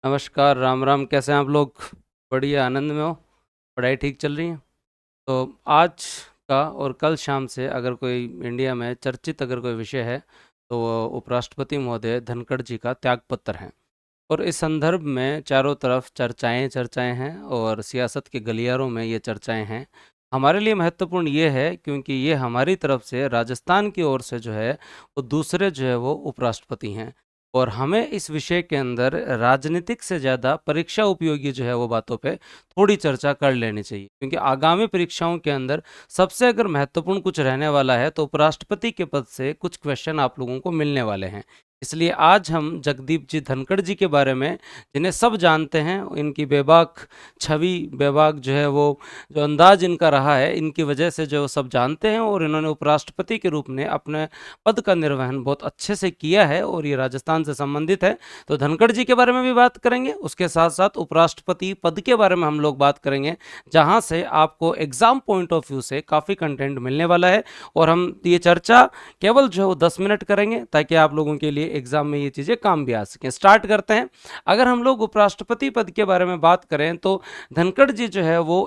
नमस्कार, राम राम। कैसे हैं आप लोग? बढ़िया, आनंद में हो? पढ़ाई ठीक चल रही है? तो आज का और कल शाम से अगर कोई इंडिया में चर्चित अगर कोई विषय है तो वो उपराष्ट्रपति महोदय धनखड़ जी का त्यागपत्र है। और इस संदर्भ में चारों तरफ चर्चाएं चर्चाएं हैं और सियासत के गलियारों में ये चर्चाएं हैं। हमारे लिए महत्वपूर्ण ये है क्योंकि ये हमारी तरफ से राजस्थान की ओर से जो है वो दूसरे जो है वो उपराष्ट्रपति हैं। और हमें इस विषय के अंदर राजनीतिक से ज़्यादा परीक्षा उपयोगी जो है वो बातों पे थोड़ी चर्चा कर लेनी चाहिए, क्योंकि आगामी परीक्षाओं के अंदर सबसे अगर महत्वपूर्ण कुछ रहने वाला है तो उपराष्ट्रपति के पद से कुछ क्वेश्चन आप लोगों को मिलने वाले हैं। इसलिए आज हम जगदीप जी धनखड़ जी के बारे में, जिन्हें सब जानते हैं, इनकी बेबाक छवि, बेबाक जो है वो जो अंदाज इनका रहा है, इनकी वजह से जो सब जानते हैं। और इन्होंने उपराष्ट्रपति के रूप में अपने पद का निर्वहन बहुत अच्छे से किया है और ये राजस्थान से संबंधित है। तो धनखड़ जी के बारे में भी बात करेंगे, उसके साथ साथ उपराष्ट्रपति पद के बारे में हम लोग बात करेंगे, जहाँ से आपको एग्जाम पॉइंट ऑफ व्यू से काफ़ी कंटेंट मिलने वाला है। और हम ये चर्चा केवल जो है वो 10 मिनट करेंगे ताकि आप लोगों के लिए एग्जाम में ये चीज़ें काम भी आ सकें। स्टार्ट करते हैं। अगर हम लोग उपराष्ट्रपति पद के बारे में बात करें तो धनखड़ जी जो है वो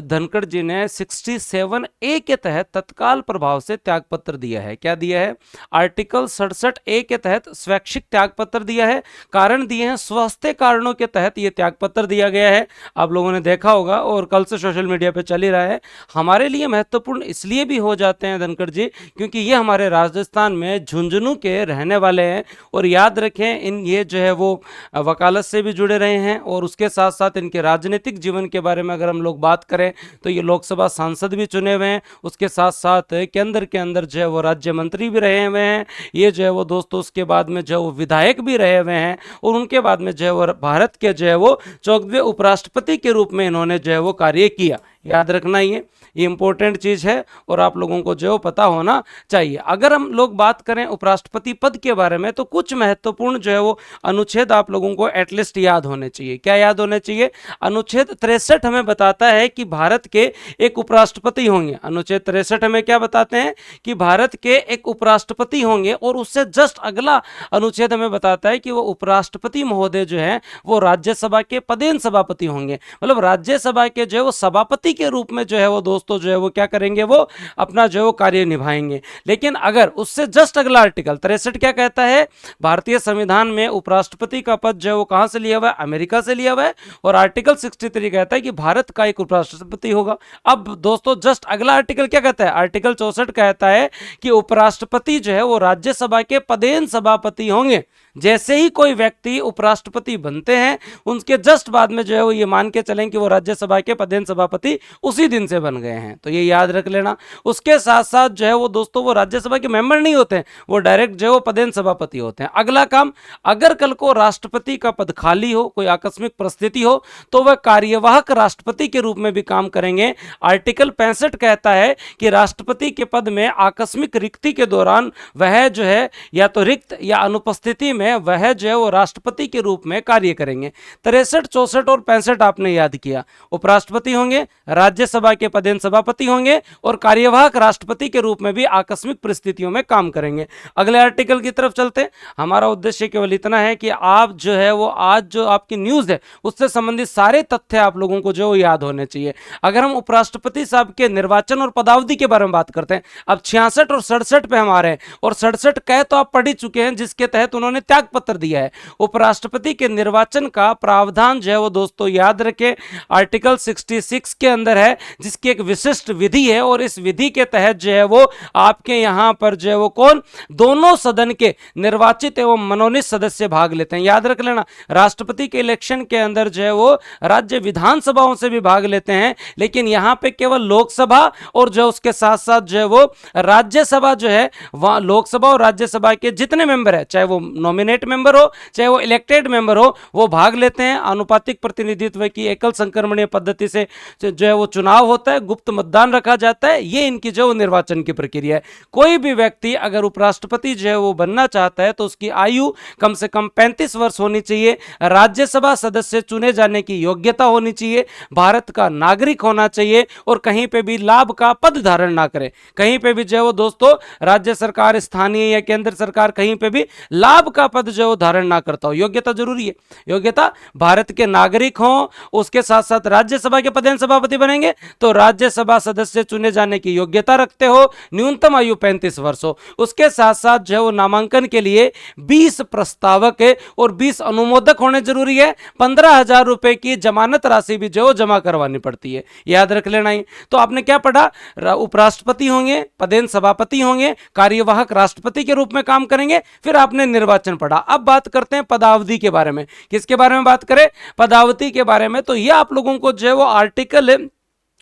धनखड़ जी ने 67A के तहत तत्काल प्रभाव से त्यागपत्र दिया है। क्या दिया है? आर्टिकल 67A के तहत स्वैच्छिक त्यागपत्र दिया है। कारण दिए हैं, स्वास्थ्य कारणों के तहत ये त्यागपत्र दिया गया है। आप लोगों ने देखा होगा और कल से सोशल मीडिया पे चल ही रहा है। हमारे लिए महत्वपूर्ण इसलिए भी हो जाते हैं धनखड़ जी क्योंकि ये हमारे राजस्थान में झुंझुनू के रहने वाले हैं। और याद रखें, ये जो है वो वकालत से भी जुड़े रहे हैं और उसके साथ साथ इनके राजनीतिक जीवन के बारे में अगर हम लोग बात करें तो ये लोकसभा सांसद भी चुने हुए हैं। उसके साथ साथ केंद्र के अंदर जो है वो राज्य मंत्री भी रहे हुए हैं। ये जो है वो दोस्तों उसके बाद में जो है वो विधायक भी रहे हुए हैं और उनके बाद में जो है वो भारत के जो है वो 14वें उपराष्ट्रपति के रूप में इन्होंने जो है वो कार्य किया। याद रखना ये इंपॉर्टेंट चीज़ है और आप लोगों को जो पता होना चाहिए। अगर हम लोग बात करें उपराष्ट्रपति पद के बारे में तो कुछ महत्वपूर्ण जो है वो अनुच्छेद आप लोगों को एटलीस्ट याद होने चाहिए। क्या याद होने चाहिए? अनुच्छेद 63 हमें बताता है कि भारत के एक उपराष्ट्रपति होंगे। अनुच्छेद 63 हमें क्या बताते हैं? कि भारत के एक उपराष्ट्रपति होंगे। और उससे जस्ट अगला अनुच्छेद हमें बताता है कि वो उपराष्ट्रपति महोदय जो है वो राज्यसभा के पदेन सभापति होंगे। मतलब राज्यसभा के जो है वो सभापति के रूप में जो है वो दोस्तों जो है वो क्या करेंगे? वो अपना जो है वो कार्य निभाएंगे। लेकिन अगर उससे जस्ट अगला आर्टिकल 63 क्या कहता है? भारतीय संविधान में उपराष्ट्रपति का पद जो है वो कहां से लिया हुआ है? अमेरिका से लिया हुआ है। और आर्टिकल 63 कहता है कि भारत का एक उपराष्ट्रपति होगा। अब दोस्तों जस्ट अगला आर्टिकल क्या कहता है? आर्टिकल 64 कहता है कि उपराष्ट्रपति जो है वो राज्यसभा के पदेन सभापति होंगे। जैसे ही कोई व्यक्ति उपराष्ट्रपति बनते हैं उनके जस्ट बाद में जो है वो ये मान के चलें कि वो राज्यसभा के पदेन सभापति उसी दिन से बन गए हैं। तो ये याद रख लेना। उसके साथ साथ जो है वो दोस्तों वो राज्यसभा के मेंबर नहीं होते हैं, वो डायरेक्ट जो है वो पदेन सभापति होते हैं। अगला काम, अगर कल को राष्ट्रपति का पद खाली हो, कोई आकस्मिक परिस्थिति हो, तो वह कार्यवाहक राष्ट्रपति के रूप में भी काम करेंगे। आर्टिकल 65 कहता है कि राष्ट्रपति के पद में आकस्मिक रिक्ति के दौरान वह जो है या तो रिक्त या अनुपस्थिति में वह जो है वो राष्ट्रपति के रूप में कार्य करेंगे। 63, 64 और 65 आपने याद किया। उपराष्ट्रपति होंगे, राज्यसभा के पदेन सभापति होंगे और कार्यवाहक राष्ट्रपति के रूप में भी आकस्मिक परिस्थितियों में काम करेंगे। अगले आर्टिकल की तरफ चलते हैं। हमारा उद्देश्य केवल इतना है कि आप जो है वो आज जो आपकी न्यूज़ है उससे संबंधित सारे तथ्य आप लोगों को जो याद होने चाहिए। अगर हम उपराष्ट्रपति साहब के निर्वाचन और पदावधि के बारे में बात करते हैं, अब 66 और 67 पे हम आ रहे हैं। और 67 कह तो आप पढ़ ही चुके हैं, जिसके तहत उन्होंने त्यागपत्र दिया है। उपराष्ट्रपति के निर्वाचन का प्रावधान जो है वो दोस्तों याद रखें आर्टिकल 66 के अंदर है, जिसकी एक विशिष्ट विधि है। और इस विधि के तहत जो है वो आपके यहां पर जो है वो कौन? दोनों सदन के निर्वाचित एवं मनोनीत सदस्य भाग लेते हैं। याद रख लेना, राष्ट्रपति के इलेक्शन के अंदर जो है वो राज्य विधानसभाओं से भी भाग लेते हैं, लेकिन यहां पे केवल लोकसभा और जो उसके साथ साथ जो है वो राज्यसभा जो है, वहां लोकसभा और राज्यसभा के जितने मेंबर है, चाहे वो नॉमिनेट मेंबर हो चाहे वो इलेक्टेड मेंबर हो, वो भाग लेते हैं। अनुपातिक प्रतिनिधित्व की एकल संक्रमणीय पद्धति से जो है है वो चुनाव होता है, गुप्त मतदान रखा जाता है, ये इनकी जो निर्वाचन की प्रक्रिया है। कोई भी व्यक्ति अगर उपराष्ट्रपति जो है वो बनना चाहता है तो उसकी आयु कम से कम 35 वर्ष होनी चाहिए, राज्यसभा सदस्य चुने जाने की योग्यता होनी चाहिए, भारत का नागरिक होना चाहिए और कहीं पे भी लाभ का पद धारण ना करे। कहीं पे भी जो है वो दोस्तों राज्य सरकार, स्थानीय या केंद्र सरकार कहीं पे भी लाभ का पद जो है वो धारण ना करता हो। योग्यता जरूरी है, योग्यता भारत के नागरिक हों, उसके साथ साथ राज्यसभा के पदेन सभापति बनेंगे तो राज्यसभा सदस्य चुने जाने की योग्यता रखते हो, न्यूनतम आयु 35 वर्ष हो। उसके साथ साथ जो है वो नामांकन के लिए 20 प्रस्तावक और 20 अनुमोदक होने जरूरी है। 15,000 रुपए की जमानत राशि भी जो जमा करवानी पड़ती है, याद रख लेना ही। तो आपने क्या पढ़ा, उपराष्ट्रपति होंगे, पदेन सभापति होंगे, कार्यवाहक राष्ट्रपति के रूप में काम करेंगे, फिर आपने निर्वाचन पढ़ा। अब बात करते हैं पदावधि के बारे में। किसके बारे में बात करें, पदावधि के बारे में। तो यह आप लोगों को जो है वो आर्टिकल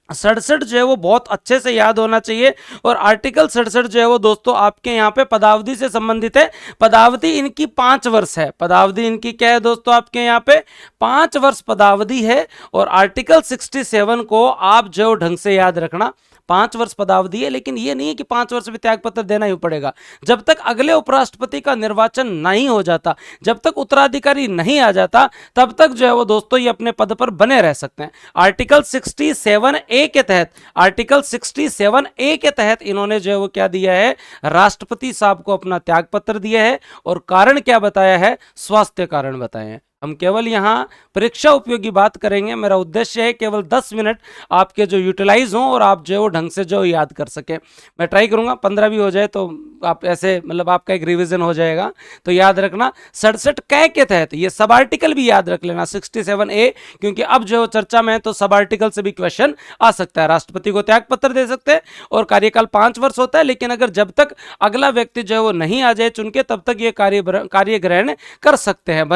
67 जो है वो बहुत अच्छे से याद होना चाहिए। और आर्टिकल 67 जो है वो दोस्तों आपके यहाँ पे पदावधि से संबंधित है। पदावधि इनकी 5 वर्ष है। पदावधि इनकी क्या है दोस्तों, आपके यहाँ पे 5 वर्ष पदावधि है। और आर्टिकल 67 को आप जो ढंग से याद रखना, 5 वर्ष पदावधि है, लेकिन ये नहीं है कि 5 वर्ष में त्याग पत्र देना ही पड़ेगा। जब तक अगले उपराष्ट्रपति का निर्वाचन नहीं हो जाता, जब तक उत्तराधिकारी नहीं आ जाता, तब तक जो है वो दोस्तों ये अपने पद पर बने रह सकते हैं। आर्टिकल 67A के तहत, आर्टिकल 67A के तहत इन्होंने जो है वो क्या दिया है, राष्ट्रपति साहब को अपना त्याग पत्र दिया है। और कारण क्या बताया है, स्वास्थ्य कारण बताए हैं। हम केवल यहाँ परीक्षा उपयोगी बात करेंगे। मेरा उद्देश्य है केवल 10 मिनट आपके जो यूटिलाइज हों और आप जो ढंग से जो याद कर सकें। मैं ट्राई करूँगा 15 भी हो जाए तो आप ऐसे मतलब आपका एक रिवीजन हो जाएगा। तो याद रखना 67 कै के तहत, ये सब आर्टिकल भी याद रख लेना 67A, क्योंकि अब जो चर्चा में है तो सब आर्टिकल से भी क्वेश्चन आ सकता है। राष्ट्रपति को त्याग पत्र दे सकते हैं और कार्यकाल 5 वर्ष होता है, लेकिन अगर जब तक अगला व्यक्ति जो है वो नहीं आ जाए चुन के, तब तक ये कार्य ग्रहण कर सकते हैं,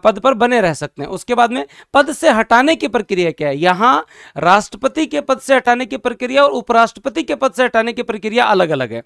पद पर बने रह सकते हैं। उसके बाद में पद से हटाने की प्रक्रिया क्या है। यहां राष्ट्रपति के पद से हटाने की प्रक्रिया और उपराष्ट्रपति के पद से हटाने की प्रक्रिया अलग अलग है।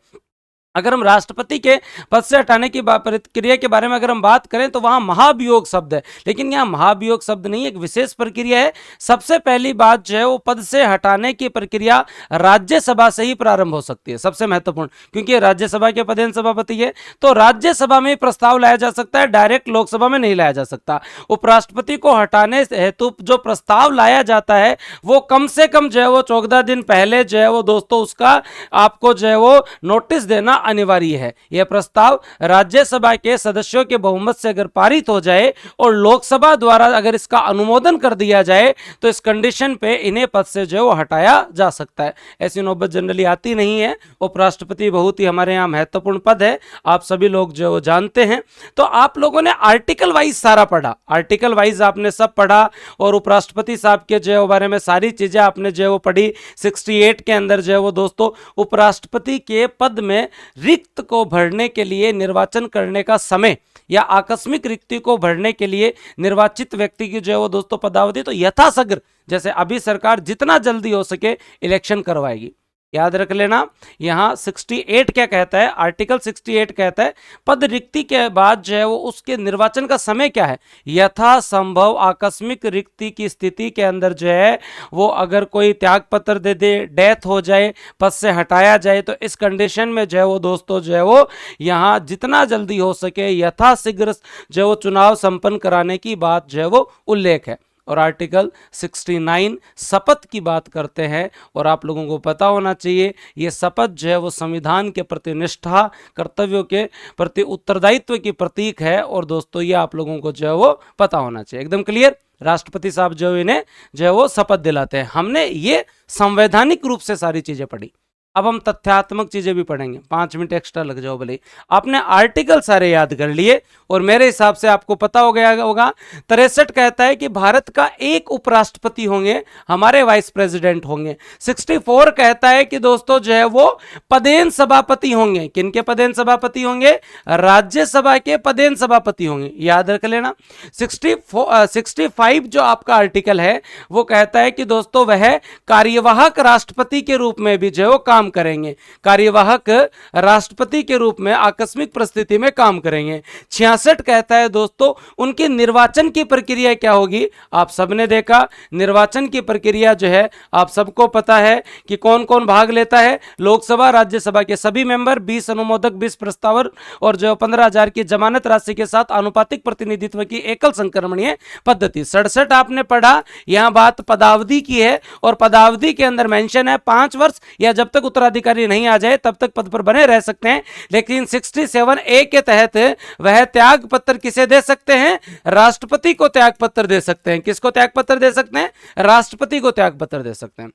अगर हम राष्ट्रपति के पद से हटाने की प्रक्रिया के बारे में अगर हम बात करें तो वहां महाभियोग शब्द है, लेकिन यहाँ महाभियोग शब्द नहीं, एक विशेष प्रक्रिया है। सबसे पहली बात जो है वो पद से हटाने की प्रक्रिया राज्यसभा से ही प्रारंभ हो सकती है, सबसे महत्वपूर्ण, क्योंकि राज्यसभा के पदेन सभापति है तो राज्यसभा में प्रस्ताव लाया जा सकता है, डायरेक्ट लोकसभा में नहीं लाया जा सकता। उपराष्ट्रपति को हटाने हेतु जो प्रस्ताव लाया जाता है वो कम से कम जो है वो 14 दिन पहले जो है वो दोस्तों उसका आपको जो है वो नोटिस देना अनिवार्य है। यह प्रस्ताव राज्यसभा के सदस्यों के बहुमत से अगर पारित हो जाए और लोकसभा द्वारा अगर इसका अनुमोदन कर दिया जाए तो इस कंडीशन पे इन्हें पद से जो है वो हटाया जा सकता है। ऐसी नौबत जनरली आती नहीं है। उपराष्ट्रपति बहुत ही हमारे यहाँ महत्वपूर्ण पद है, आप सभी लोग जो वो जानते हैं। तो आप लोगों ने आर्टिकल वाइज सारा पढ़ा, आर्टिकल वाइज आपने सब पढ़ा और उपराष्ट्रपति साहब के जो है बारे में सारी चीजें आपने जो है वो पढ़ी। 68 के अंदर जो है वो दोस्तों उपराष्ट्रपति के पद में रिक्त को भरने के लिए निर्वाचन करने का समय या आकस्मिक रिक्ति को भरने के लिए निर्वाचित व्यक्ति की जो है वो दोस्तों पदावधि तो यथाशीघ्र, जैसे अभी सरकार जितना जल्दी हो सके इलेक्शन करवाएगी। याद रख लेना। यहाँ 68 क्या कहता है, आर्टिकल 68 कहता है पद रिक्ति के बाद जो है वो उसके निर्वाचन का समय क्या है, यथासंभव आकस्मिक रिक्ति की स्थिति के अंदर जो है वो अगर कोई त्याग पत्र दे दे, डेथ हो जाए, पद से हटाया जाए, तो इस कंडीशन में जो है वो दोस्तों जो है वो यहाँ जितना जल्दी हो सके यथाशीघ्र जो है वो चुनाव संपन्न कराने की बात जो है वो उल्लेख है। और आर्टिकल 69 शपथ की बात करते हैं और आप लोगों को पता होना चाहिए ये शपथ जो है वो संविधान के प्रति निष्ठा, कर्तव्यों के प्रति उत्तरदायित्व की प्रतीक है। और दोस्तों ये आप लोगों को जो है वो पता होना चाहिए, एकदम क्लियर। राष्ट्रपति साहब जो इन्हें जो है वो शपथ दिलाते हैं। हमने ये संवैधानिक रूप से सारी चीजें पढ़ी। अब हम तथ्यात्मक चीजें भी पढ़ेंगे, 5 मिनट एक्स्ट्रा लग जाओ भले। आपने आर्टिकल सारे याद कर लिए और मेरे हिसाब से आपको पता हो गया होगा। 63 कहता है कि भारत का एक उपराष्ट्रपति होंगे, हमारे वाइस प्रेसिडेंट होंगे। 64 कहता है कि दोस्तों जो है वो पदेन सभापति होंगे। किनके पदेन सभापति होंगे? राज्यसभा के पदेन सभापति होंगे, याद रख लेना। 65 जो आपका आर्टिकल है वो कहता है कि दोस्तों वह कार्यवाहक राष्ट्रपति के रूप में भी जो है वो काम काम करेंगे, कार्यवाहक राष्ट्रपति के रूप में आकस्मिक परिस्थिति में काम करेंगे। 66 कहता है दोस्तों उनकी निर्वाचन की प्रक्रिया क्या होगी। आप सबने देखा निर्वाचन की प्रक्रिया जो है आप सबको पता है कि कौन कौन भाग लेता है। लोकसभा राज्यसभा के सभी मेंबर, 20 अनुमोदक, 20 प्रस्तावक और जो 15,000 की जमानत राशि के साथ आनुपातिक प्रतिनिधित्व की एकल संक्रमणीय पद्धति। 67 आपने पढ़ा, यहां बात पदावधि की है और पदावधि के अंदर मेंशन है 5 वर्ष या जब तक उत्तराधिकारी नहीं आ जाए तब तक पद पर बने रह सकते हैं। लेकिन 67A के तहत वह त्याग पत्र किसे दे सकते हैं, राष्ट्रपति को त्याग पत्र दे सकते हैं। किसको त्याग पत्र दे सकते हैं, राष्ट्रपति को त्याग पत्र दे सकते हैं।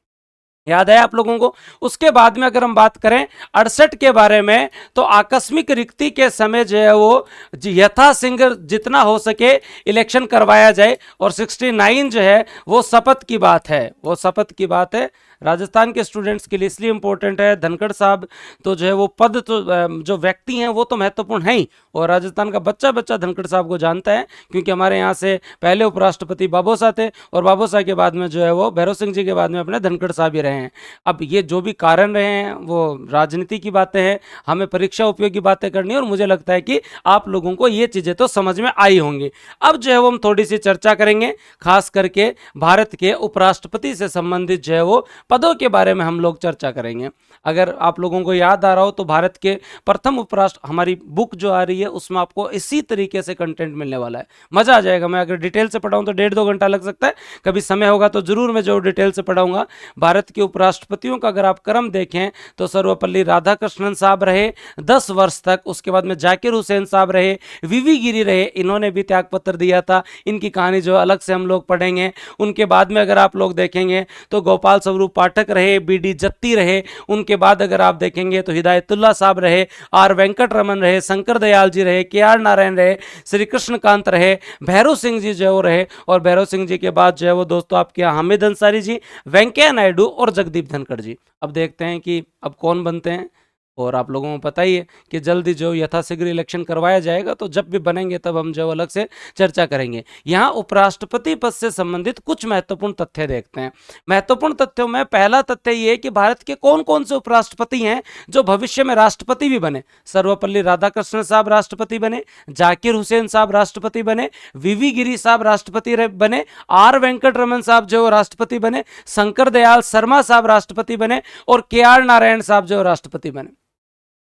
याद है आप लोगों को। उसके बाद में अगर हम बात करें 68 के बारे में, तो आकस्मिक रिक्ति के समय जो है वो यथाशीघ्र जितना हो सके इलेक्शन करवाया जाए। और 69 जो है वो शपथ की बात है, वो शपथ की बात है। राजस्थान के स्टूडेंट्स के लिए इसलिए इंपॉर्टेंट है, धनखड़ साहब तो जो है वो पद तो जो व्यक्ति हैं वो तो महत्वपूर्ण है ही, और राजस्थान का बच्चा बच्चा धनखड़ साहब को जानता है क्योंकि हमारे यहाँ से पहले उपराष्ट्रपति बाबूसाह थे और बाबूसाह के बाद में जो है वो भैरव सिंह जी के बाद में अपने धनखड़ साहब ही रहे हैं। अब ये जो भी कारण रहे हैं वो राजनीति की बातें हैं, हमें परीक्षा उपयोगी बातें करनी है और मुझे लगता है कि आप लोगों को ये चीज़ें तो समझ में आई होंगी। अब जो है वो हम थोड़ी सी चर्चा करेंगे, खास करके भारत के उपराष्ट्रपति से संबंधित जो है वो पदों के बारे में हम लोग चर्चा करेंगे। अगर आप लोगों को याद आ रहा हो तो भारत के प्रथम उपराष्ट्र, हमारी बुक जो आ रही है उसमें आपको इसी तरीके से कंटेंट मिलने वाला है, मजा आ जाएगा। मैं अगर डिटेल से पढ़ाऊं तो 1.5-2 घंटा लग सकता है, कभी समय होगा तो जरूर मैं जो डिटेल से पढ़ाऊंगा। भारत के उपराष्ट्रपतियों का अगर आप क्रम देखें तो सर्वपल्ली राधाकृष्णन साहब रहे 10 वर्ष तक, उसके बाद में जाकिर हुसैन साहब रहे, वीवी गिरी रहे, इन्होंने भी त्यागपत्र दिया था, इनकी कहानी जो अलग से हम लोग पढ़ेंगे। उनके बाद में अगर आप लोग देखेंगे तो गोपाल स्वरूप पाठक रहे, बीडी जत्ती रहे, उनके बाद अगर आप देखेंगे तो हिदायतुल्ला साहब रहे, आर वेंकट रमन रहे, शंकर दयाल जी रहे, के आर नारायण रहे, श्री कृष्णकांत रहे, भैरव सिंह जी जो रहे, और भैरव सिंह जी के बाद जो है वो दोस्तों आपके हामिद अंसारी जी, वेंकैया नायडू और जगदीप धनखड़ जी। अब देखते हैं कि अब कौन बनते हैं। और आप लोगों को पता ही है कि जल्दी जो यथाशीघ्र इलेक्शन करवाया जाएगा, तो जब भी बनेंगे तब हम जो अलग से चर्चा करेंगे। यहाँ उपराष्ट्रपति पद से संबंधित कुछ महत्वपूर्ण तथ्य देखते हैं। महत्वपूर्ण तथ्यों में पहला तथ्य ये है कि भारत के कौन कौन से उपराष्ट्रपति हैं जो भविष्य में राष्ट्रपति भी बने। सर्वपल्ली राधाकृष्णन साहब राष्ट्रपति बने, जाकिर हुसैन साहब राष्ट्रपति बने, वीवी गिरी साहब राष्ट्रपति बने, आर वेंकट रमन साहब जो राष्ट्रपति बने, शंकर दयाल शर्मा साहब राष्ट्रपति बने और के आर नारायण साहब जो राष्ट्रपति बने।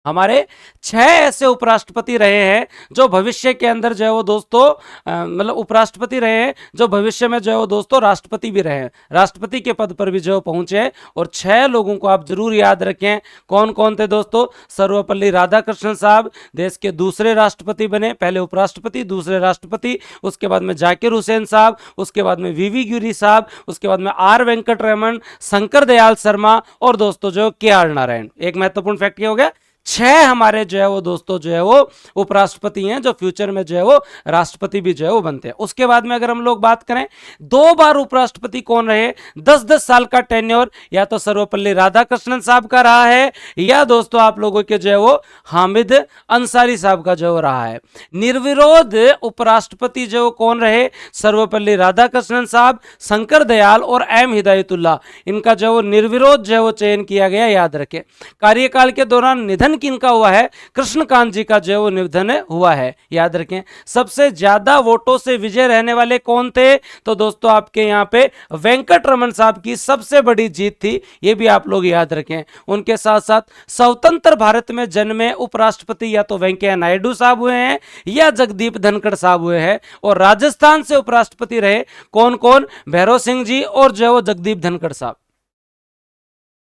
हमारे 6 ऐसे उपराष्ट्रपति रहे हैं जो भविष्य के अंदर जो है वो दोस्तों मतलब उपराष्ट्रपति रहे हैं जो भविष्य में जो है वो दोस्तों राष्ट्रपति भी रहे हैं, राष्ट्रपति के पद पर भी जो पहुंचे हैं। और 6 लोगों को आप जरूर याद रखें। कौन कौन थे दोस्तों? सर्वपल्ली राधाकृष्णन साहब देश के दूसरे राष्ट्रपति बने, पहले उपराष्ट्रपति दूसरे राष्ट्रपति, उसके बाद में जाकिर हुसैन साहब, उसके बाद में वीवी गिरी साहब, उसके बाद में आर वेंकट रमन, शंकर दयाल शर्मा और दोस्तों जो के आर नारायण। एक महत्वपूर्ण फैक्ट ये हो गया, 6 हमारे जो है वो दोस्तों जो है वो उपराष्ट्रपति हैं जो फ्यूचर में जो है वो राष्ट्रपति भी जो है वो बनते हैं। उसके बाद में अगर हम लोग बात करें 2 बार उपराष्ट्रपति कौन रहे, 10-10 साल का टेन्योर, या तो सर्वपल्ली राधाकृष्णन साहब का रहा है या दोस्तों आप लोगों के जो है वो हामिद अंसारी साहब का जो रहा है। निर्विरोध उपराष्ट्रपति जो कौन रहे, सर्वपल्ली राधाकृष्णन साहब, शंकर दयाल और एम हिदायतुल्ला, इनका जो वो निर्विरोध जो है वो चयन किया गया, याद रखें। कार्यकाल के दौरान निधन किनका हुआ है? कृष्णकांत जी का जो है वो निधन हुआ है, याद रखें। सबसे ज्यादा वोटों से विजय रहने वाले कौन थे? तो दोस्तों आपके यहाँ पे वेंकट रमन साहब की सबसे बड़ी जीत थी, ये भी आप लोग याद रखें। उनके साथ साथ स्वतंत्र भारत में जन्मे उपराष्ट्रपति या तो वेंकैया नायडू साहब हुए हैं या जगदीप धनखड़ साहब हुए हैं। और राजस्थान से उपराष्ट्रपति रहे कौन कौन? भैरव सिंह जी और जो है वो जगदीप धनखड़ साहब।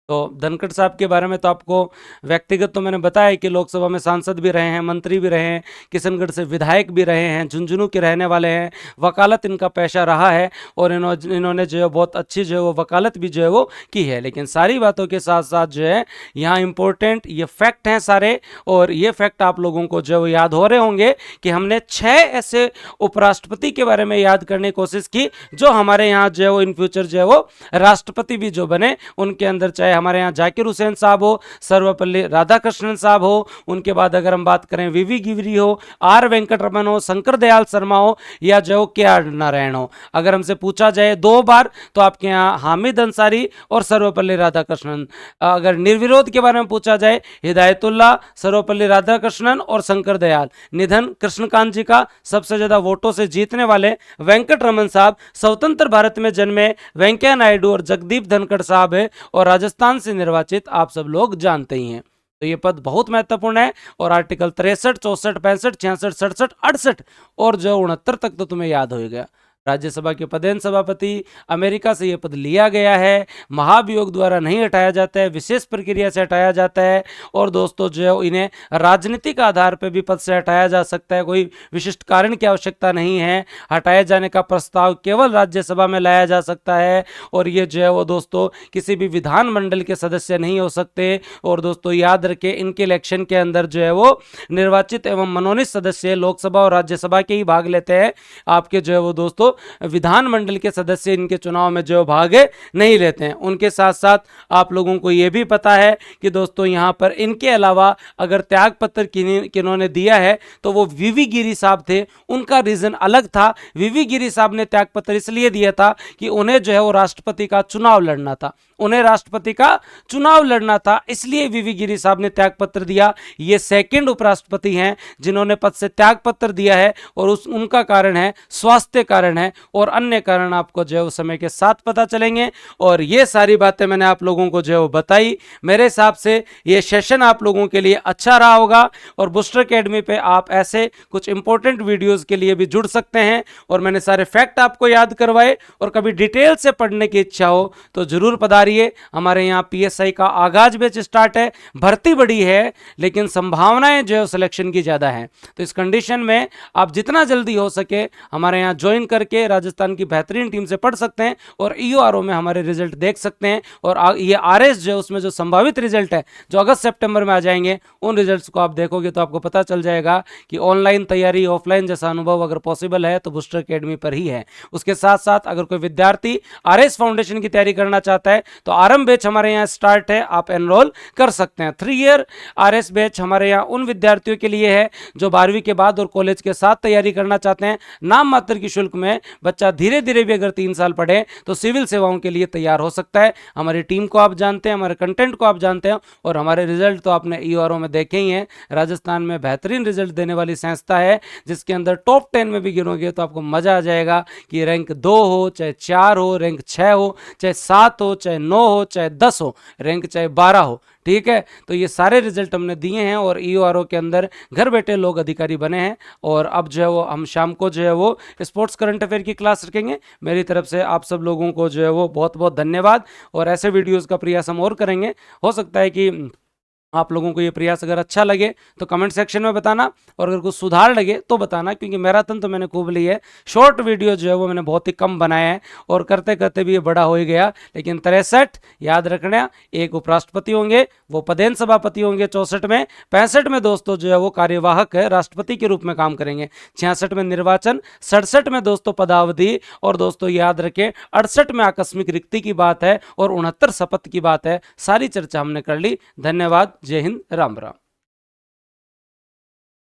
तो धनखड़ साहब के बारे में तो आपको व्यक्तिगत तो मैंने बताया कि लोकसभा में सांसद भी रहे हैं, मंत्री भी रहे हैं, किशनगढ़ से विधायक भी रहे हैं, झुंझुनू के रहने वाले हैं, वकालत इनका पेशा रहा है और इन्होंने जो है बहुत अच्छी जो है वो वकालत भी जो है वो की है। लेकिन सारी बातों के साथ साथ जो है यहाँ इंपॉर्टेंट ये फैक्ट हैं सारे, और ये फैक्ट आप लोगों को जो है वो याद हो रहे होंगे कि हमने 6 ऐसे उपराष्ट्रपति के बारे में याद करने की कोशिश की जो हमारे यहाँ जो है वो इन फ्यूचर जो है वो राष्ट्रपति भी जो बने। उनके अंदर चाहे हमारे यहाँ जाकिर हुसैन साहब हो, सर्वपल्ली राधाकृष्णन साहब हो, उनके बाद अगर हम बात करें वीवी गिवरी हो, आर वेंकटरमन हो, शंकर दयाल शर्मा हो, या जो के आर नारायण हो। अगर हमसे पूछा जाए 2 बार तो आपके यहाँ हामिद अंसारी और सर्वपल्ली राधाकृष्णन। अगर निर्विरोध के बारे में पूछा जाए हिदायतुल्लाह, सर्वपल्ली राधाकृष्णन और शंकर दयाल। निधन कृष्णकांत जी का, सबसे ज्यादा वोटों से जीतने वाले वेंकटरमन साहब, स्वतंत्र भारत में जन्मे वेंकैया नायडू और जगदीप धनखड़ साहब है, और राजस्थान से निर्वाचित आप सब लोग जानते ही हैं। तो ये पद बहुत महत्वपूर्ण है, और आर्टिकल 63, 64, 65, 66, 67, 68 और जो 69 तक तो तुम्हें याद हो गया। राज्यसभा के पदेन सभापति, अमेरिका से यह पद लिया गया है, महाभियोग द्वारा नहीं हटाया जाता है, विशेष प्रक्रिया से हटाया जाता है। और दोस्तों जो है इन्हें राजनीतिक आधार पर भी पद से हटाया जा सकता है, कोई विशिष्ट कारण की आवश्यकता नहीं है। हटाए जाने का प्रस्ताव केवल राज्यसभा में लाया जा सकता है, और ये जो है वो दोस्तों किसी भी विधानमंडल के सदस्य नहीं हो सकते। और दोस्तों याद रखें, इनके इलेक्शन के अंदर जो है वो निर्वाचित एवं मनोनीत सदस्य लोकसभा और राज्यसभा के ही भाग लेते हैं। आपके जो है वो दोस्तों विधानमंडल के सदस्य इनके चुनाव में जो भाग नहीं लेते हैं। उनके साथ साथ आप लोगों को यह भी पता है कि दोस्तों यहां पर इनके अलावा अगर त्याग पत्र किन्होंने दिया है तो वो वीवी गिरी साहब थे। उनका रीजन अलग था। वीवी गिरी साहब ने त्याग पत्र इसलिए दिया था कि उन्हें जो है वो राष्ट्रपति का चुनाव लड़ना था, इसलिए वीवी गिरी साहब ने त्याग पत्र दिया। ये सेकंड उपराष्ट्रपति हैं जिन्होंने पद से त्याग पत्र दिया है, और उनका कारण है स्वास्थ्य कारण है, और अन्य कारण आपको जो है उस समय के साथ पता चलेंगे। और ये सारी बातें मैंने आप लोगों को जो है वो बताई। मेरे हिसाब से ये सेशन आप लोगों के लिए अच्छा रहा होगा, और बूस्टर एकेडमी पे आप ऐसे कुछ इंपॉर्टेंट वीडियोस के लिए भी जुड़ सकते हैं। और मैंने सारे फैक्ट आपको याद करवाए, और कभी डिटेल से पढ़ने की इच्छा हो तो जरूर पधारिए। हमारे यहाँ पीएसआई का आगाज बैच स्टार्ट है। भर्ती बड़ी है लेकिन संभावनाएं जो है सिलेक्शन की ज्यादा है, तो इस कंडीशन में आप जितना जल्दी हो सके हमारे यहाँ ज्वाइन करके राजस्थान की बेहतरीन टीम से पढ़ सकते हैं, और ईओआरओ में हमारे रिजल्ट देख सकते हैं। और ये आरएस जो है उसमें जो संभावित रिजल्ट है जो अगस्त सितंबर में आ जाएंगे, उन रिजल्ट्स को आप देखोगे तो आपको पता चल जाएगा कि ऑनलाइन तैयारी ऑफलाइन जैसा अनुभव अगर पॉसिबल है तो बूस्टर एकेडमी पर ही है। उसके साथ साथ अगर कोई विद्यार्थी आरएस फाउंडेशन की तैयारी करना चाहता है तो आरंभ बैच हमारे यहाँ स्टार्ट है, आप एनरोल कर सकते हैं। 3 ईयर आरएस बैच हमारे यहाँ उन विद्यार्थियों के लिए है जो 12वीं के बाद और कॉलेज के साथ तैयारी करना चाहते हैं। नाम मात्र की शुल्क में बच्चा धीरे धीरे भी अगर 3 साल पढ़े तो सिविल सेवाओं के लिए तैयार हो सकता है। हमारी टीम को आप जानते हैं, हमारे कंटेंट को आप जानते हैं, और हमारे रिजल्ट तो आपने ईओआरओ में देखे ही हैं। राजस्थान में बेहतरीन रिजल्ट देने वाली संस्था है, जिसके अंदर टॉप 10 में भी गिनोगे तो आपको मजा आ जाएगा कि रैंक 2 हो चाहे 4 हो, रैंक 6 हो चाहे 7 हो चाहे 9 हो चाहे 10 हो, रैंक चाहे 12 हो। ठीक है, तो ये सारे रिजल्ट हमने दिए हैं, और ईओआरओ के अंदर घर बैठे लोग अधिकारी बने हैं। और अब जो है वो हम शाम को जो है वो स्पोर्ट्स करंट अफेयर की क्लास रखेंगे। मेरी तरफ से आप सब लोगों को जो है वो बहुत बहुत धन्यवाद, और ऐसे वीडियोस का प्रयास हम और करेंगे। हो सकता है कि आप लोगों को ये प्रयास अगर अच्छा लगे तो कमेंट सेक्शन में बताना, और अगर कुछ सुधार लगे तो बताना, क्योंकि मैराथन तो मैंने खूब ली है। शॉर्ट वीडियो जो है वो मैंने बहुत ही कम बनाया है, और करते करते भी ये बड़ा हो ही गया। लेकिन 63 याद रखना, एक उपराष्ट्रपति होंगे, वो पदेन सभापति होंगे 64 में। 65 में दोस्तों जो है वो कार्यवाहक है, राष्ट्रपति के रूप में काम करेंगे। 66 में निर्वाचन, 67 में दोस्तों पदावधि, और दोस्तों याद रखें 68 में आकस्मिक रिक्ति की बात है, और 69 शपथ की बात है। सारी चर्चा हमने कर ली। धन्यवाद। जय हिंद, राम राम।